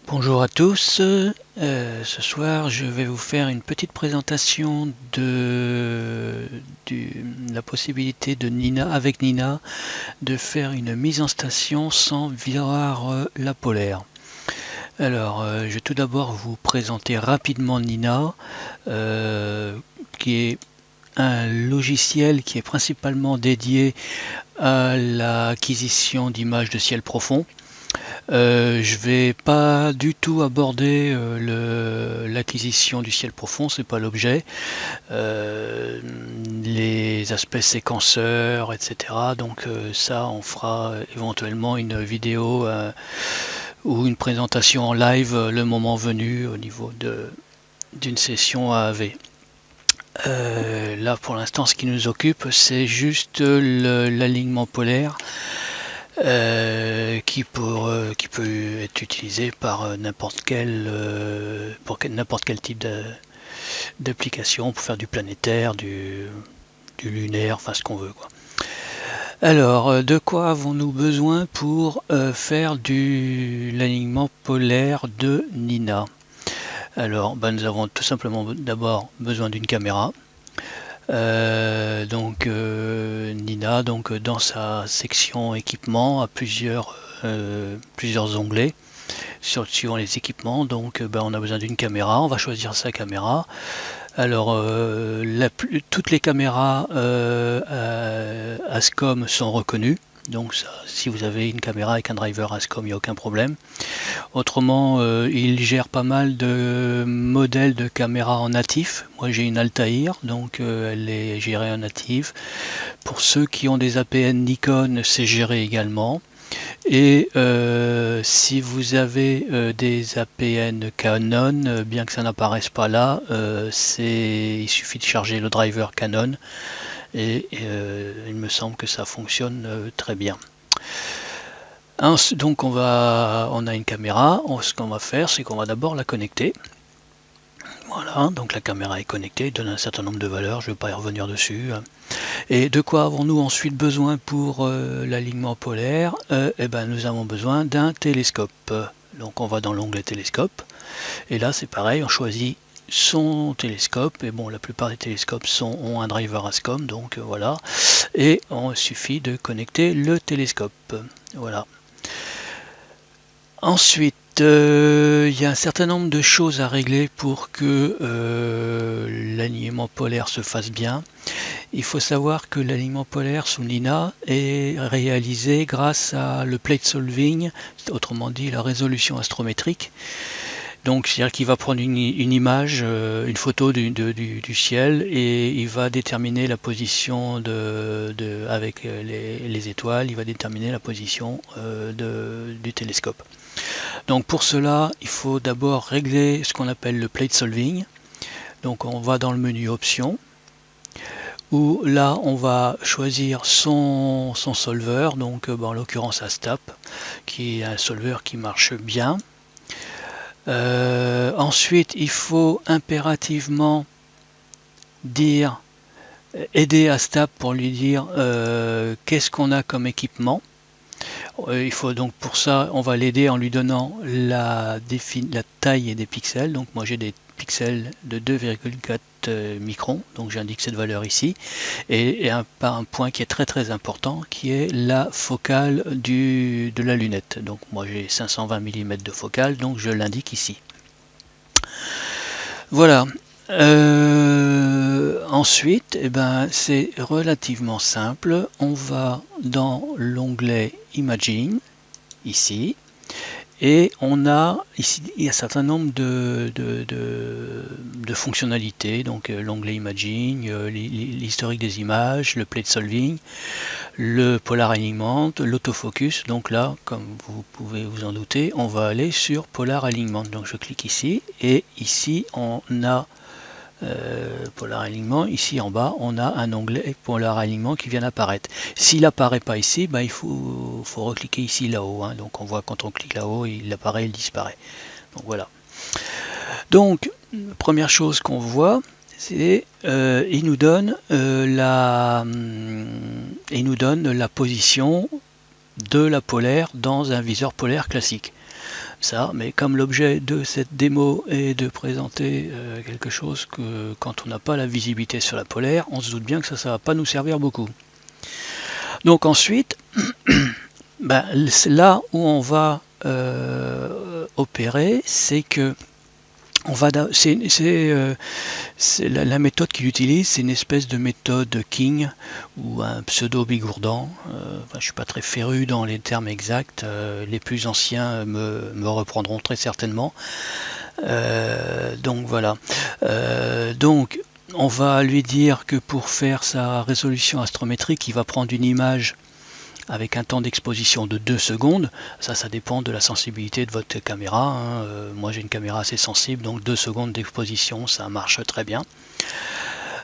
Bonjour à tous, ce soir je vais vous faire une petite présentation de la possibilité de avec Nina de faire une mise en station sans voir la polaire. Alors je vais tout d'abord vous présenter rapidement Nina, qui est un logiciel qui est principalement dédié à l'acquisition d'images de ciel profond. Je vais pas du tout aborder l'acquisition du ciel profond, c'est pas l'objet. Les aspects séquenceurs, etc. Donc ça, on fera éventuellement une vidéo ou une présentation en live le moment venu au niveau d'une session AAV. Là, pour l'instant, ce qui nous occupe, c'est juste l'alignement polaire. Qui peut être utilisé par n'importe quel type d'application pour faire du planétaire, du lunaire, enfin ce qu'on veut, quoi. Alors, de quoi avons-nous besoin pour faire l'alignement polaire de Nina? Alors, nous avons tout simplement d'abord besoin d'une caméra. Nina, dans sa section équipement, a plusieurs onglets suivant les équipements. Donc on a besoin d'une caméra, on va choisir sa caméra. Alors toutes les caméras Ascom sont reconnues. Donc ça, si vous avez une caméra avec un driver Ascom, il n'y a aucun problème. Autrement, il gère pas mal de modèles de caméras en natif. Moi j'ai une Altair, donc elle est gérée en natif. Pour ceux qui ont des APN Nikon, c'est géré également. Et si vous avez des APN Canon, bien que ça n'apparaisse pas là, il suffit de charger le driver Canon et il me semble que ça fonctionne très bien. Donc on a une caméra, ce qu'on va faire, c'est qu'on va d'abord la connecter. Voilà, donc la caméra est connectée, donne un certain nombre de valeurs, je ne vais pas y revenir dessus. Et de quoi avons-nous ensuite besoin pour l'alignement polaire? Nous avons besoin d'un télescope. Donc on va dans l'onglet télescope, et là c'est pareil, on choisit son télescope, et bon, la plupart des télescopes ont un driver Ascom, donc voilà, et il suffit de connecter le télescope. Voilà. Ensuite, il y a un certain nombre de choses à régler pour que l'alignement polaire se fasse bien. Il faut savoir que l'alignement polaire sous Nina est réalisé grâce à le plate solving, autrement dit la résolution astrométrique. Donc c'est-à-dire qu'il va prendre une image, une photo du ciel, et il va déterminer la position avec les étoiles, il va déterminer la position du télescope. Donc pour cela, il faut d'abord régler ce qu'on appelle le plate solving. Donc on va dans le menu options, où là on va choisir son solver, donc en l'occurrence Astap, qui est un solver qui marche bien. Ensuite, il faut impérativement aider Astap pour lui dire qu'est-ce qu'on a comme équipement. Il faut donc pour ça, on va l'aider en lui donnant la taille des pixels. Donc moi j'ai des pixels de 2,4 microns, donc j'indique cette valeur ici, et un point qui est très important, qui est la focale de la lunette. Donc moi j'ai 520 mm de focale, donc je l'indique ici. Voilà. Ensuite, c'est relativement simple. On va dans l'onglet Imaging, ici, et on a ici il y a un certain nombre de fonctionnalités. Donc l'onglet Imaging, l'historique des images, le plate solving, le polar alignment, l'autofocus. Donc là, comme vous pouvez vous en douter, on va aller sur polar alignment. Donc je clique ici, et ici on a Polar Alignement. Ici en bas, on a un onglet Polar Alignement qui vient d'apparaître. S'il n'apparaît pas ici, il faut recliquer ici là-haut. Hein. Donc on voit quand on clique là-haut, il apparaît, il disparaît. Donc voilà. Donc, première chose qu'on voit, c'est il nous donne la position de la polaire dans un viseur polaire classique. ça, mais comme l'objet de cette démo est de présenter quelque chose que quand on n'a pas la visibilité sur la polaire, on se doute bien que ça va pas nous servir beaucoup. Donc ensuite, ben, là où on va opérer, c'est que la méthode qu'il utilise, c'est une espèce de méthode King ou un pseudo bigourdan. Je ne suis pas très féru dans les termes exacts. Les plus anciens me reprendront très certainement. Donc voilà. Donc on va lui dire que pour faire sa résolution astrométrique, il va prendre une image avec un temps d'exposition de 2 secondes. Ça dépend de la sensibilité de votre caméra. Moi j'ai une caméra assez sensible, donc 2 secondes d'exposition, ça marche très bien.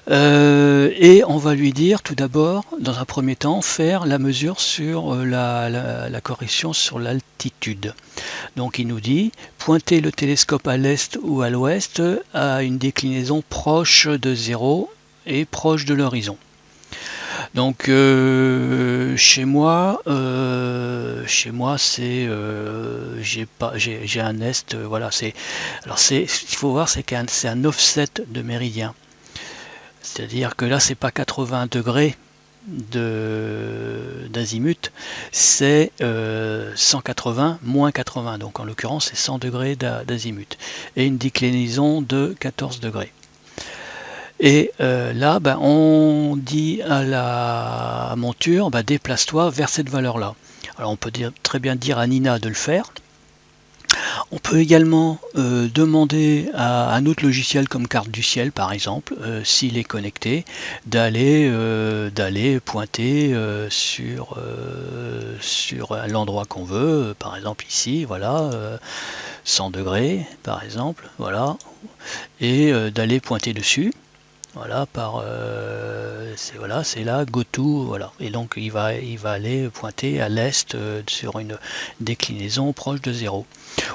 Et on va lui dire tout d'abord, dans un premier temps, faire la mesure sur la correction sur l'altitude. Donc il nous dit, pointez le télescope à l'est ou à l'ouest à une déclinaison proche de 0 et proche de l'horizon. Donc chez moi c'est j'ai un est, voilà, il faut voir, c'est un offset de méridien, c'est-à-dire que là c'est pas 80 degrés d'azimut, c'est 180 moins 80, donc en l'occurrence c'est 100 degrés d'azimut et une déclinaison de 14 degrés. Et là, on dit à la monture, déplace-toi vers cette valeur-là. Alors on peut très bien dire à Nina de le faire. On peut également demander à un autre logiciel comme Carte du Ciel, par exemple, s'il est connecté, d'aller pointer sur l'endroit qu'on veut, par exemple ici, voilà, 100 degrés, par exemple, voilà, et d'aller pointer dessus. Voilà, c'est là, go to, voilà. Et donc il va aller pointer à l'est sur une déclinaison proche de 0.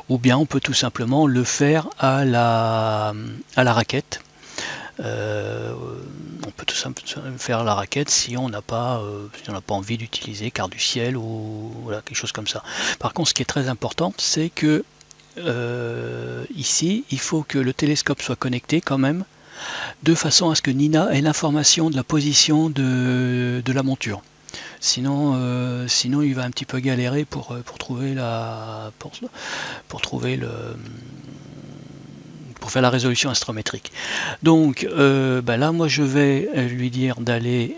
Ou bien on peut tout simplement le faire à la raquette. On peut tout simplement faire la raquette si on n'a pas envie d'utiliser Carte du Ciel ou voilà, quelque chose comme ça. Par contre, ce qui est très important, c'est que ici, il faut que le télescope soit connecté quand même, de façon à ce que Nina ait l'information de la position de la monture. Sinon il va un petit peu galérer pour trouver pour faire la résolution astrométrique. Donc là, moi je vais lui dire d'aller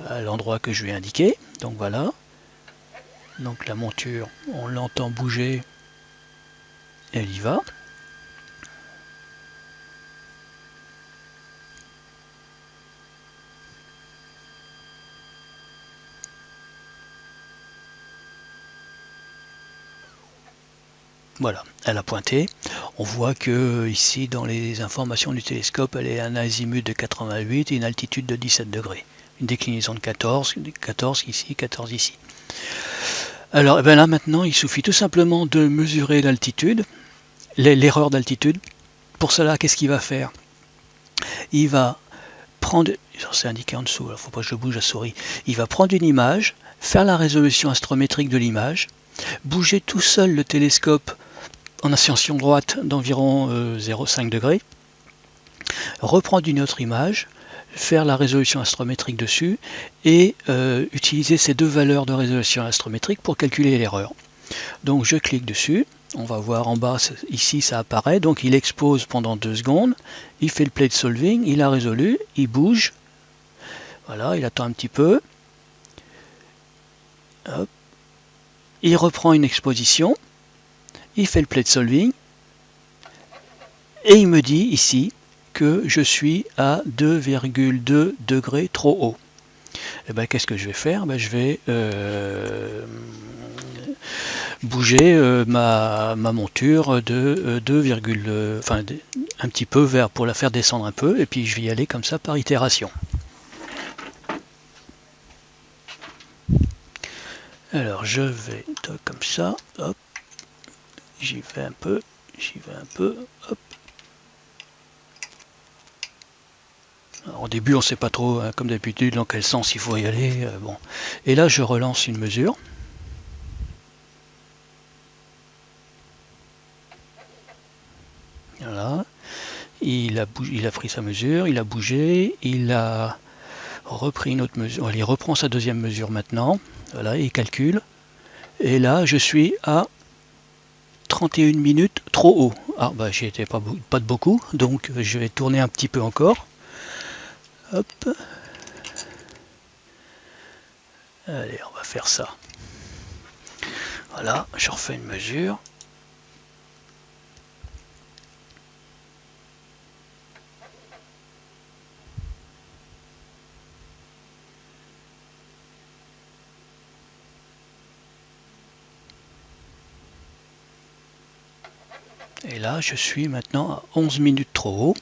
à l'endroit que je lui ai indiqué. Donc voilà. Donc la monture, on l'entend bouger, elle y va. Voilà, elle a pointé. On voit que ici, dans les informations du télescope, elle est à un azimut de 88 et une altitude de 17 degrés. Une déclinaison de 14 ici, 14 ici. Alors là maintenant, il suffit tout simplement de mesurer l'altitude, l'erreur d'altitude. Pour cela, qu'est-ce qu'il va faire? Il va prendre, c'est indiqué en dessous, il ne faut pas que je bouge la souris. Il va prendre une image, faire la résolution astrométrique de l'image, bouger tout seul le télescope en ascension droite d'environ 0,5 degrés, reprendre une autre image, faire la résolution astrométrique dessus et utiliser ces deux valeurs de résolution astrométrique pour calculer l'erreur. Donc je clique dessus, on va voir en bas, ici ça apparaît, donc il expose pendant 2 secondes, il fait le plate solving, il a résolu, il bouge, voilà, il attend un petit peu, hop. Il reprend une exposition, il fait le plate solving, et il me dit ici que je suis à 2,2 degrés trop haut. Et qu'est-ce que je vais faire? Je vais bouger ma monture de 2, un petit peu vers pour la faire descendre un peu, et puis je vais y aller comme ça par itération. Alors je vais comme ça, hop, j'y vais un peu, hop. Alors, au début on ne sait pas trop, hein, comme d'habitude, dans quel sens il faut y aller. Bon. Et là je relance une mesure. Voilà. Il a pris sa mesure, il a bougé, il a repris une autre mesure. Il reprend sa deuxième mesure maintenant. Voilà, il calcule. Et là, je suis à 31 minutes trop haut. Ah bah j'y étais pas de beaucoup, donc je vais tourner un petit peu encore. Hop. Allez, on va faire ça. Voilà, je refais une mesure. Et là, je suis maintenant à 11 minutes trop haut.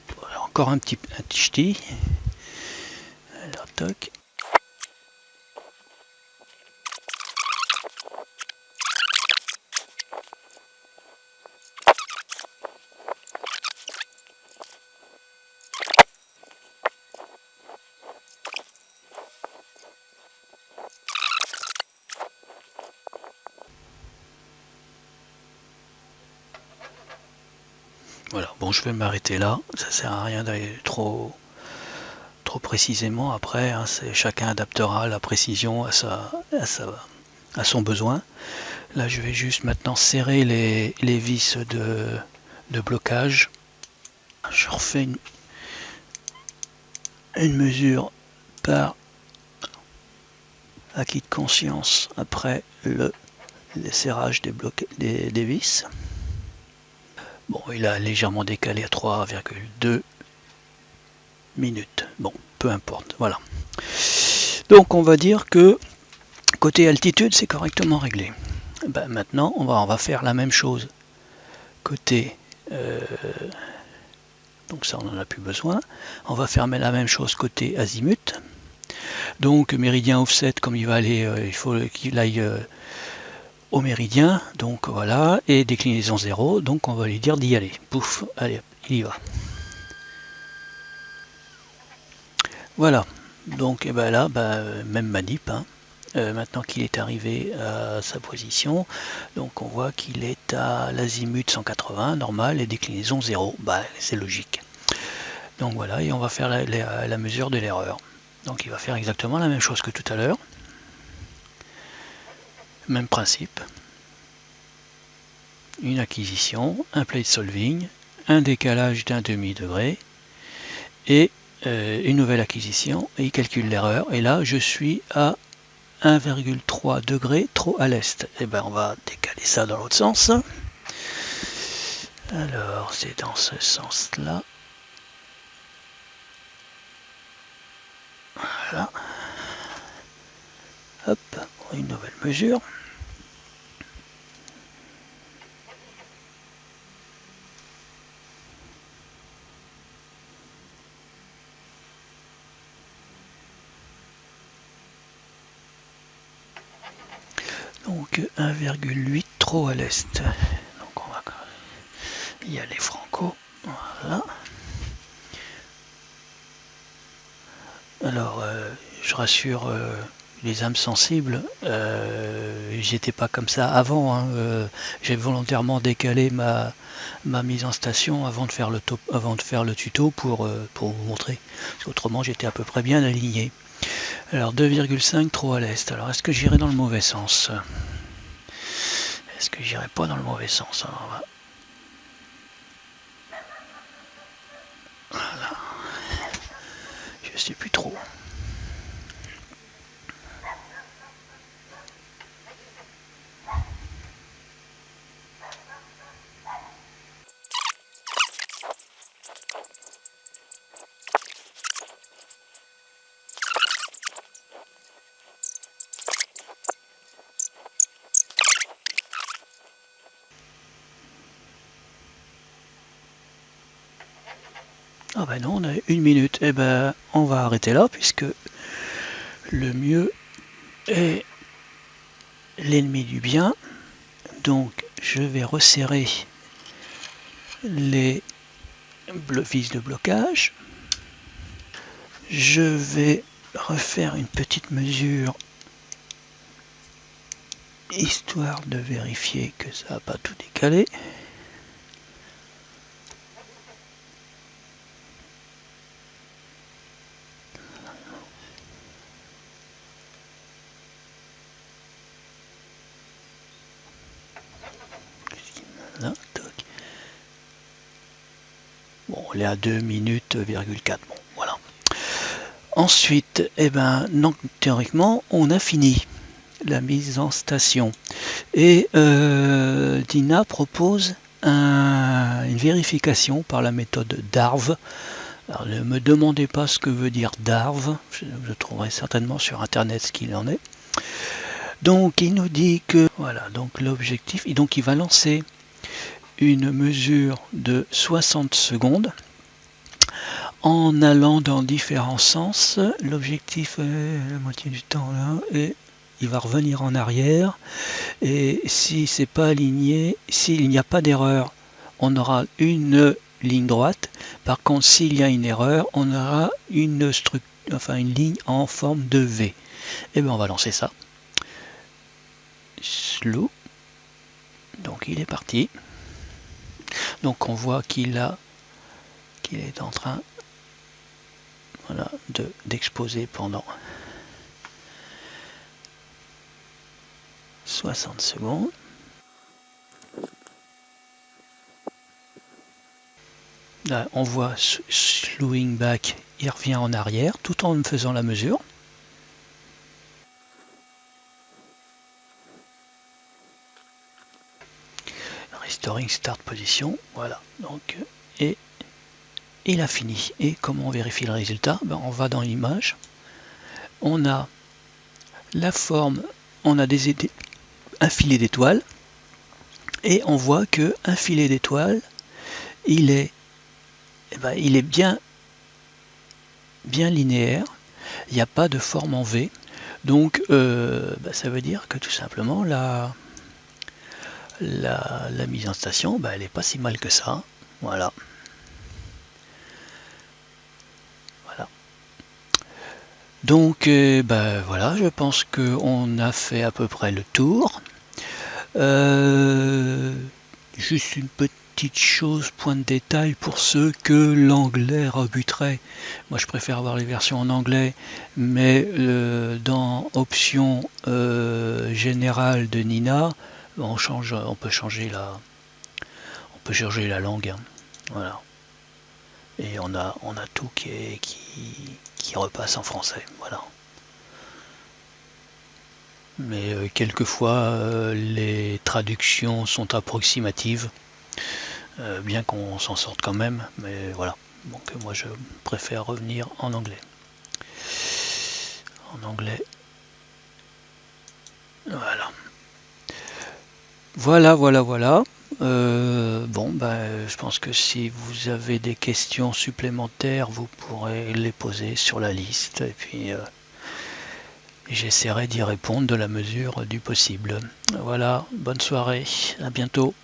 Encore un petit ch'ti. Alors, toc. Voilà, bon, je vais m'arrêter là. Ça sert à rien d'aller trop précisément. Après, hein, chacun adaptera la précision à son besoin. Là, je vais juste maintenant serrer les vis de blocage. Je refais une mesure par acquis de conscience après le serrage des vis. Bon, il a légèrement décalé à 3,2 minutes. Bon, peu importe, voilà. Donc on va dire que côté altitude, c'est correctement réglé. Ben, maintenant, on va faire la même chose côté... donc ça, on n'en a plus besoin. On va faire la même chose côté azimut. Donc méridien offset, comme il va aller, il faut qu'il aille au méridien. Donc voilà, et déclinaison 0. Donc on va lui dire d'y aller. Pouf, allez, il y va. Voilà. Donc et ben là, même manip. Hein. Maintenant qu'il est arrivé à sa position, donc on voit qu'il est à l'azimut 180, normal, et déclinaison 0. Bah, c'est logique. Donc voilà, et on va faire la mesure de l'erreur. Donc il va faire exactement la même chose que tout à l'heure. Même principe. Une acquisition, un plate solving, un décalage d'1 demi-degré, et une nouvelle acquisition, et il calcule l'erreur. Et là, je suis à 1,3 degrés trop à l'est. Et ben on va décaler ça dans l'autre sens. Alors c'est dans ce sens là. Voilà. Hop, une nouvelle mesure. Donc 1,8 trop à l'est. Donc on va y aller franco. Voilà. Alors je rassure les âmes sensibles, j'étais pas comme ça avant. Hein. J'ai volontairement décalé ma mise en station avant de faire le tuto pour vous montrer. Parce qu'autrement j'étais à peu près bien aligné. Alors 2,5 trop à l'est. Alors est-ce que j'irai dans le mauvais sens? Est-ce que j'irai pas dans le mauvais sens? Alors, voilà. Je sais plus trop. Ah ben non, on a 1 minute. Eh ben, on va arrêter là puisque le mieux est l'ennemi du bien. Donc, je vais resserrer les vis de blocage. Je vais refaire une petite mesure histoire de vérifier que ça n'a pas tout décalé. Là, bon, on est à 2 minutes, 4. Bon, voilà. Ensuite, eh ben, donc, théoriquement, on a fini la mise en station. Et Dina propose une vérification par la méthode DARV. Alors, ne me demandez pas ce que veut dire DARV, je trouverai certainement sur internet ce qu'il en est. Donc il nous dit que voilà, donc l'objectif, et donc il va lancer une mesure de 60 secondes en allant dans différents sens. L'objectif est la moitié du temps là, et il va revenir en arrière, et si c'est pas aligné, s'il n'y a pas d'erreur, on aura une ligne droite. Par contre, s'il y a une erreur, on aura une ligne en forme de V. Et bien on va lancer ça. Slow. Donc il est parti. Donc on voit qu'il est en train, voilà, d'exposer pendant 60 secondes. Là, on voit slowing back, il revient en arrière tout en faisant la mesure. Restoring start position, voilà. Donc, et il a fini. Et comment on vérifie le résultat? Ben, on va dans l'image. On a la forme, on a un filet d'étoiles. Et on voit que un filet d'étoiles, il est bien linéaire. Il n'y a pas de forme en V. Donc ça veut dire que tout simplement la mise en station, elle n'est pas si mal que ça. Voilà. Donc voilà, je pense qu'on a fait à peu près le tour. Juste une petite chose, point de détail, pour ceux que l'anglais rebuterait. Moi je préfère avoir les versions en anglais, mais dans option générale de Nina, on peut changer la langue. Hein. Voilà. Et on a tout qui repasse en français. Voilà. Mais quelquefois les traductions sont approximatives, bien qu'on s'en sorte quand même, mais voilà. Donc moi je préfère revenir en anglais. Voilà. Voilà. Je pense que si vous avez des questions supplémentaires, vous pourrez les poser sur la liste, et puis j'essaierai d'y répondre de la mesure du possible. Voilà, bonne soirée, à bientôt.